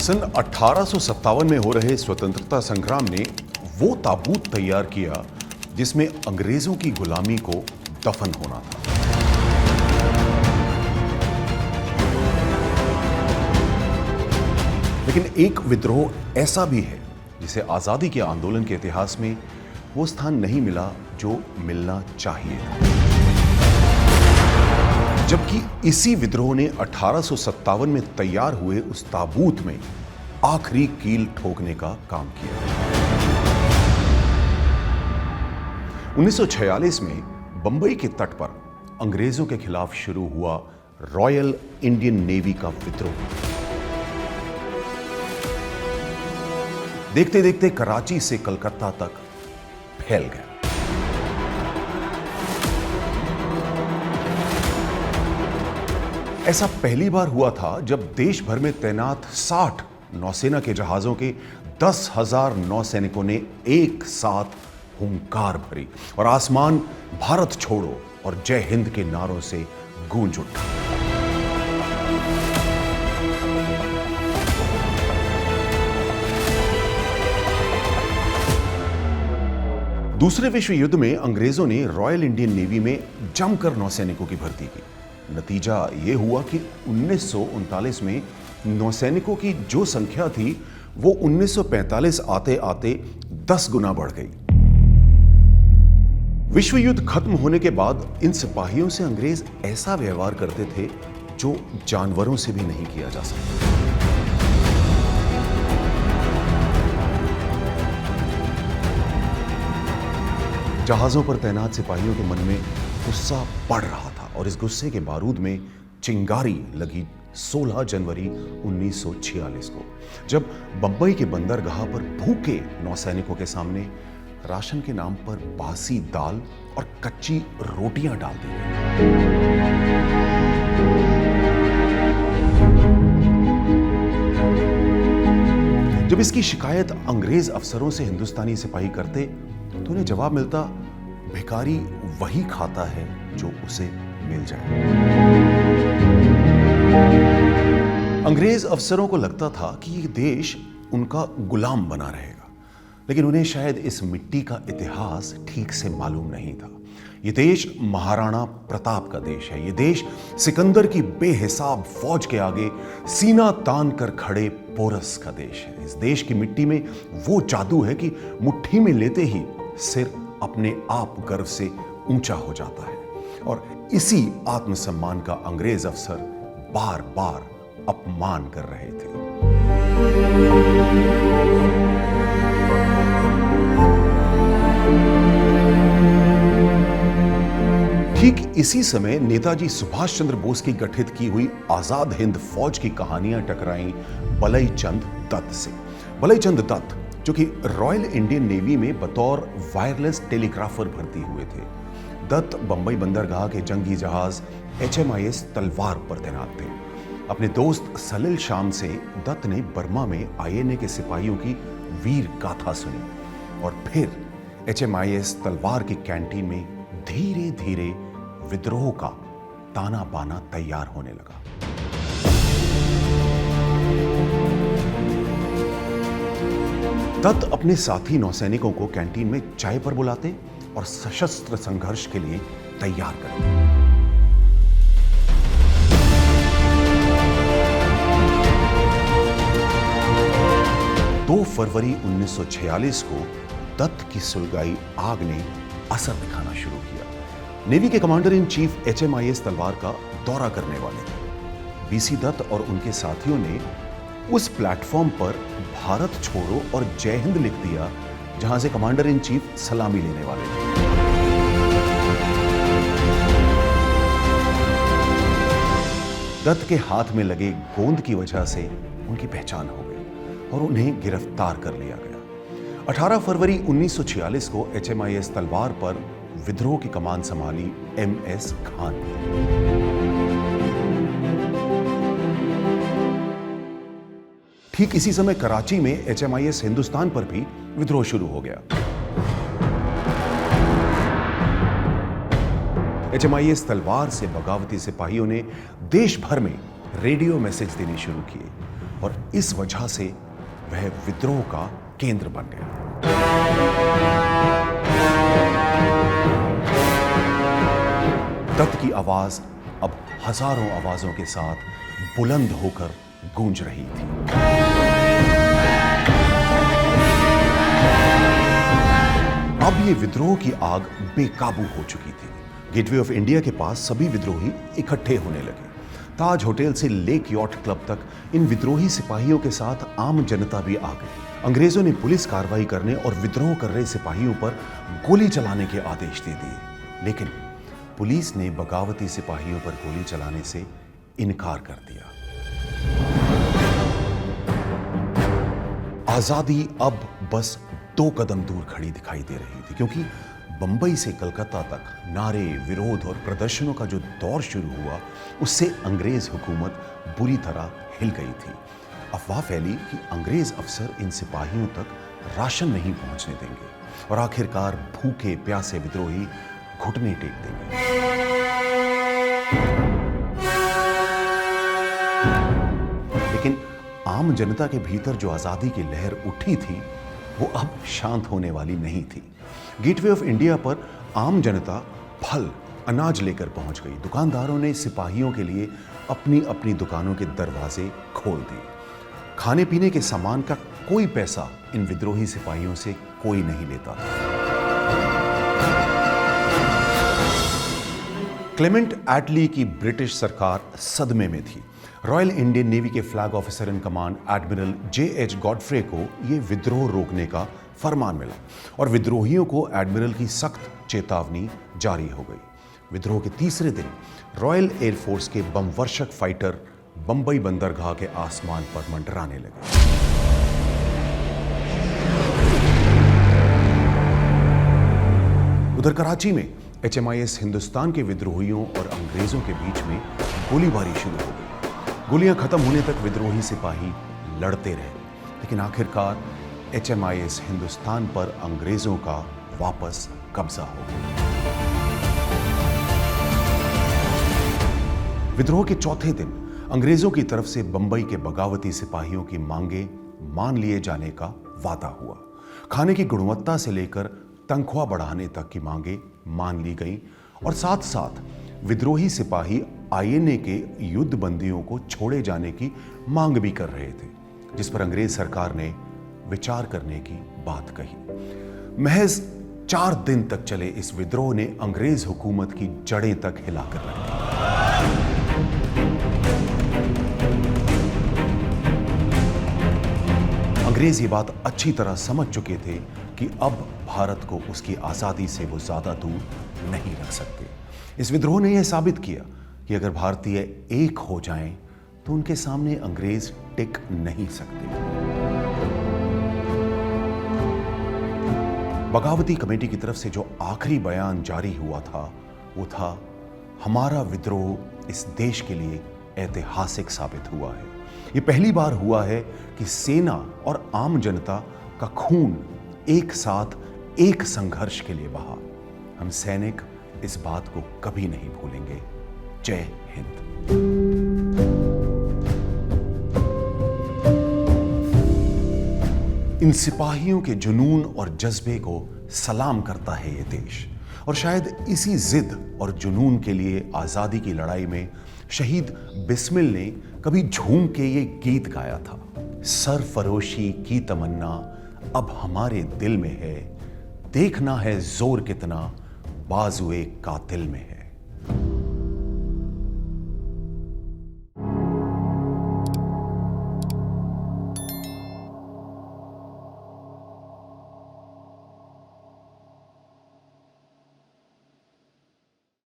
सन 1857 में हो रहे स्वतंत्रता संग्राम ने वो ताबूत तैयार किया जिसमें अंग्रेजों की गुलामी को दफन होना था। लेकिन एक विद्रोह ऐसा भी है जिसे आजादी के आंदोलन के इतिहास में वो स्थान नहीं मिला जो मिलना चाहिए था। जबकि इसी विद्रोह ने 1857 में तैयार हुए उस ताबूत में आखिरी कील ठोकने का काम किया। 1946 में बंबई के तट पर अंग्रेजों के खिलाफ शुरू हुआ रॉयल इंडियन नेवी का विद्रोह देखते देखते कराची से कलकत्ता तक फैल गया। ऐसा पहली बार हुआ था जब देश भर में तैनात 60 नौसेना के जहाजों के 10,000 नौसैनिकों ने एक साथ हुंकार भरी और आसमान भारत छोड़ो और जय हिंद के नारों से गूंज उठा। दूसरे विश्व युद्ध में अंग्रेजों ने रॉयल इंडियन नेवी में जमकर नौसैनिकों की भर्ती की। नतीजा यह हुआ कि 1939 में नौसैनिकों की जो संख्या थी वो 1945 आते आते 10 गुना बढ़ गई। विश्व युद्ध खत्म होने के बाद इन सिपाहियों से अंग्रेज ऐसा व्यवहार करते थे जो जानवरों से भी नहीं किया जा सकता। जहाजों पर तैनात सिपाहियों के मन में गुस्सा बढ़ रहा था और इस गुस्से के बारूद में चिंगारी लगी 16 जनवरी 1946 को, जब बंबई के बंदरगाह पर भूखे नौसैनिकों के सामने राशन के नाम पर बासी दाल और कच्ची रोटियां डाल दी गई। जब इसकी शिकायत अंग्रेज अफसरों से हिंदुस्तानी सिपाही करते तो उन्हें जवाब मिलता, भिखारी वही खाता है जो उसे मिल जाए। अंग्रेज अफसरों को लगता था कि यह देश उनका गुलाम बना रहेगा, लेकिन उन्हें शायद इस मिट्टी का इतिहास ठीक से मालूम नहीं था। यह देश महाराणा प्रताप का देश है। यह देश सिकंदर की बेहिसाब फौज के आगे सीना तान कर खड़े पोरस का देश है। इस देश की मिट्टी में वो जादू है कि मुट्ठी में लेते ही सिर अपने आप गर्व से ऊंचा हो जाता है, और इसी आत्मसम्मान का अंग्रेज अफसर बार बार अपमान कर रहे थे। ठीक इसी समय नेताजी सुभाष चंद्र बोस की गठित की हुई आजाद हिंद फौज की कहानियां टकराईं बलई चंद दत्त से। बलई चंद दत्त जो कि रॉयल इंडियन नेवी में बतौर वायरलेस टेलीग्राफर भर्ती हुए थे। दत्त बंबई बंदरगाह के जंगी जहाज HMIS तलवार पर तैनात थे। अपने दोस्त सलिल शाम से दत्त ने बर्मा में INA के सिपाहियों की वीर गाथा सुनी और फिर HMIS तलवार की कैंटीन में धीरे धीरे विद्रोह का ताना बाना तैयार होने लगा। दत्त अपने साथी नौसैनिकों को कैंटीन में चाय पर बुलाते और सशस्त्र संघर्ष के लिए तैयार करते। 2 फरवरी 1946 को दत्त की सुलगाई आग ने असर दिखाना शुरू किया। नेवी के कमांडर इन चीफ HMIS तलवार का दौरा करने वाले थे। BC दत्त और उनके साथियों ने उस प्लेटफॉर्म पर भारत छोड़ो और जय हिंद लिख दिया जहां से कमांडर इन चीफ सलामी लेने वाले थे। दत्त के हाथ में लगे गोंद की वजह से उनकी पहचान हो गई और उन्हें गिरफ्तार कर लिया गया। 18 फरवरी 1946 को HMIS तलवार पर विद्रोह की कमान संभाली MS खान ने। ठीक इसी समय कराची में HMIS हिंदुस्तान पर भी विद्रोह शुरू हो गया। HMIS तलवार से बगावती सिपाहियों ने देश भर में रेडियो मैसेज देने शुरू किए। और इस वजह से वह विद्रोह का केंद्र बन गया। दत्त की आवाज अब हजारों आवाजों के साथ बुलंद होकर गूंज रही थी। अब ये विद्रोह की आग बेकाबू हो चुकी थी। गेटवे ऑफ इंडिया के पास सभी विद्रोही इकट्ठे होने लगे। ताज होटल से लेक यॉट क्लब तक इन विद्रोही सिपाहियों के साथ आम जनता भी आ गई। अंग्रेजों ने पुलिस कार्रवाई करने और विद्रोह कर रहे सिपाहियों पर गोली चलाने के आदेश दे दिए, लेकिन पुलिस ने बगावती सिपाहियों पर गोली चलाने से इनकार कर दिया। आजादी अब बस 2 कदम दूर खड़ी दिखाई दे रही थी, क्योंकि बंबई से कलकत्ता तक नारे, विरोध और प्रदर्शनों का जो दौर शुरू हुआ, उससे अंग्रेज हुकूमत बुरी तरह हिल गई थी। अफवाह फैली कि अंग्रेज अफसर इन सिपाहियों तक राशन नहीं पहुंचने देंगे और आखिरकार भूखे प्यासे विद्रोही घुटने टेक देंगे। लेकिन आम जनता के भीतर जो आजादी की लहर उठी थी, वो अब शांत होने वाली नहीं थी। गेटवे ऑफ इंडिया पर आम जनता फल, अनाज लेकर पहुंच गई। दुकानदारों ने सिपाहियों के लिए अपनी अपनी दुकानों के दरवाजे खोल दिए। खाने पीने के सामान का कोई पैसा इन विद्रोही सिपाहियों से कोई नहीं लेता था। क्लेमेंट एटली की ब्रिटिश सरकार सदमे में थी। रॉयल इंडियन नेवी के flag officer in command admiral J.H. Godfrey को यह विद्रोह रोकने का फरमान मिला और विद्रोहियों को एडमिरल की सख्त चेतावनी जारी हो गई। विद्रोह के तीसरे दिन रॉयल एयरफोर्स के बमवर्षक फाइटर बंबई बंदरगाह के आसमान पर मंडराने लगे। उधर कराची में HMIS हिंदुस्तान के विद्रोहियों और अंग्रेजों के बीच में गोलीबारी शुरू हो गई। गोलियां खत्म होने तक विद्रोही सिपाही लड़ते रहे, लेकिन आखिरकार HMIS हिंदुस्तान पर अंग्रेजों का वापस कब्जा हो गया। विद्रोह के चौथे दिन अंग्रेजों की तरफ से बंबई के बगावती सिपाहियों की मांगे मान लिए जाने का वादा हुआ। खाने की गुणवत्ता से लेकर तनख्वाह बढ़ाने तक की मांगे मान ली गई और साथ साथ विद्रोही सिपाही INA के युद्ध बंदियों को छोड़े जाने की मांग भी कर रहे थे, जिस पर अंग्रेज सरकार ने विचार करने की बात कही। महज 4 दिन तक चले इस विद्रोह ने अंग्रेज हुकूमत की जड़ें तक हिलाकर रख दी। अंग्रेज ये बात अच्छी तरह समझ चुके थे कि अब भारत को उसकी आजादी से वो ज्यादा दूर नहीं रख सकते। इस विद्रोह ने यह साबित किया कि अगर भारतीय एक हो जाएं तो उनके सामने अंग्रेज टिक नहीं सकते। बगावती कमेटी की तरफ से जो आखिरी बयान जारी हुआ था, वो था, हमारा विद्रोह इस देश के लिए ऐतिहासिक साबित हुआ है। ये पहली बार हुआ है कि सेना और आम जनता का खून एक साथ एक संघर्ष के लिए बहा। हम सैनिक इस बात को कभी नहीं भूलेंगे। जय हिंद। इन सिपाहियों के जुनून और जज्बे को सलाम करता है ये देश, और शायद इसी जिद और जुनून के लिए आजादी की लड़ाई में शहीद बिस्मिल ने कभी झूम के ये गीत गाया था, सरफरोशी की तमन्ना अब हमारे दिल में है, देखना है जोर कितना बाजुए कातिल में है।